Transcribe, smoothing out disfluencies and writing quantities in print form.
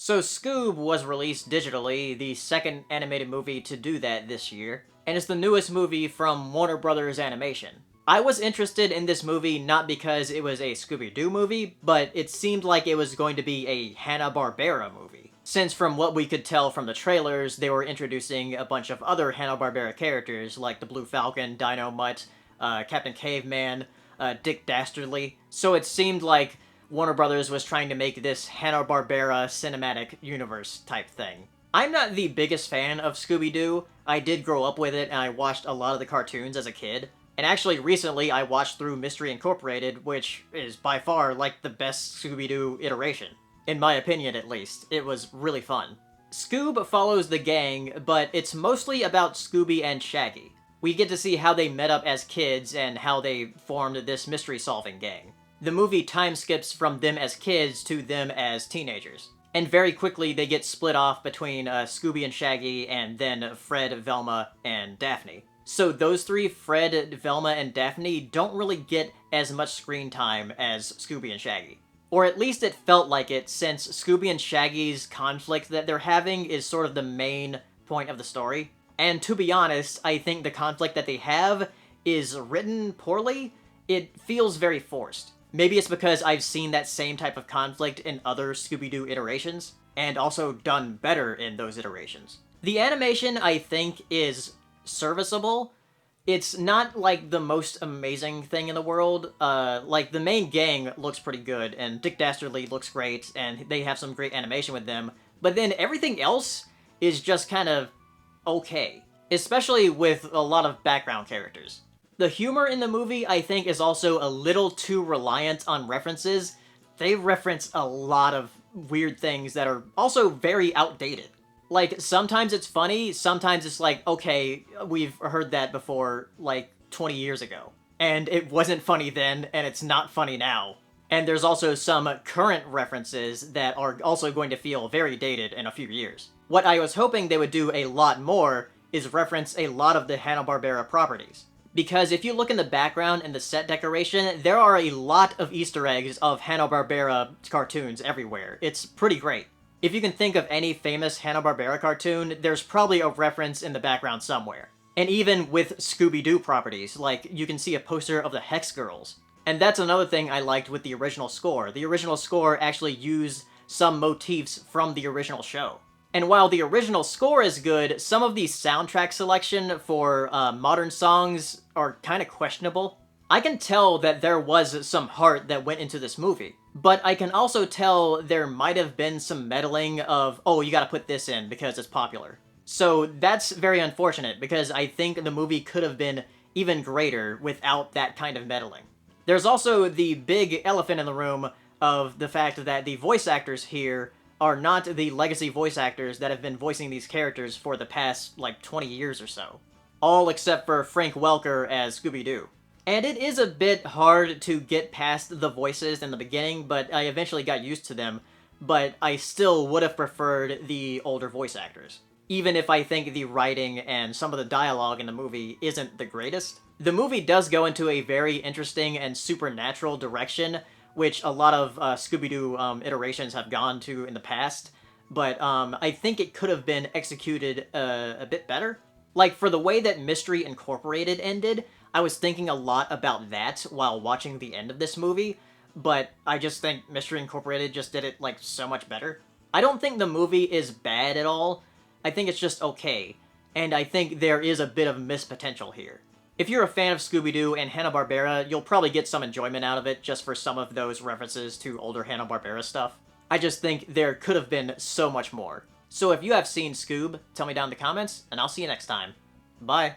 So Scoob was released digitally, the second animated movie to do that this year, and it's the newest movie from Warner Brothers Animation. I was interested in this movie not because it was a Scooby-Doo movie, but it seemed like it was going to be a Hanna-Barbera movie. Since from what we could tell from the trailers, they were introducing a bunch of other Hanna-Barbera characters, like the Blue Falcon, Dino Mutt, Captain Caveman, Dick Dastardly, so it seemed like Warner Brothers was trying to make this Hanna-Barbera cinematic universe type thing. I'm not the biggest fan of Scooby-Doo. I did grow up with it, and I watched a lot of the cartoons as a kid. And actually, recently, I watched through Mystery Incorporated, which is by far, like, the best Scooby-Doo iteration. In my opinion, at least. It was really fun. Scoob follows the gang, but it's mostly about Scooby and Shaggy. We get to see how they met up as kids and how they formed this mystery-solving gang. The movie time skips from them as kids to them as teenagers. And very quickly they get split off between Scooby and Shaggy and then Fred, Velma, and Daphne. So those three, Fred, Velma, and Daphne, don't really get as much screen time as Scooby and Shaggy. Or at least it felt like it, since Scooby and Shaggy's conflict that they're having is sort of the main point of the story. And to be honest, I think the conflict that they have is written poorly. It feels very forced. Maybe it's because I've seen that same type of conflict in other Scooby-Doo iterations, and also done better in those iterations. The animation, I think, is serviceable. It's not, like, the most amazing thing in the world. Like, the main gang looks pretty good, and Dick Dastardly looks great, and they have some great animation with them, but then everything else is just kind of okay. Especially with a lot of background characters. The humor in the movie, I think, is also a little too reliant on references. They reference a lot of weird things that are also very outdated. Like, sometimes it's funny, sometimes it's like, okay, we've heard that before, like, 20 years ago. And it wasn't funny then, and it's not funny now. And there's also some current references that are also going to feel very dated in a few years. What I was hoping they would do a lot more is reference a lot of the Hanna-Barbera properties. Because if you look in the background and the set decoration, there are a lot of Easter eggs of Hanna-Barbera cartoons everywhere. It's pretty great. If you can think of any famous Hanna-Barbera cartoon, there's probably a reference in the background somewhere. And even with Scooby-Doo properties, like, you can see a poster of the Hex Girls. And that's another thing I liked with the original score. The original score actually used some motifs from the original show. And while the original score is good, some of the soundtrack selection for modern songs are kind of questionable. I can tell that there was some heart that went into this movie, but I can also tell there might have been some meddling of, oh, you gotta put this in because it's popular. So that's very unfortunate, because I think the movie could have been even greater without that kind of meddling. There's also the big elephant in the room of the fact that the voice actors here are not the legacy voice actors that have been voicing these characters for the past, like, 20 years or so. All except for Frank Welker as Scooby-Doo. And it is a bit hard to get past the voices in the beginning, but I eventually got used to them, but I still would have preferred the older voice actors. Even if I think the writing and some of the dialogue in the movie isn't the greatest. The movie does go into a very interesting and supernatural direction, which a lot of Scooby-Doo iterations have gone to in the past, but I think it could have been executed a bit better. Like, for the way that Mystery Incorporated ended, I was thinking a lot about that while watching the end of this movie, but I just think Mystery Incorporated just did it, like, so much better. I don't think the movie is bad at all. I think it's just okay, and I think there is a bit of missed potential here. If you're a fan of Scooby-Doo and Hanna-Barbera, you'll probably get some enjoyment out of it just for some of those references to older Hanna-Barbera stuff. I just think there could have been so much more. So if you have seen Scoob, tell me down in the comments, and I'll see you next time. Bye!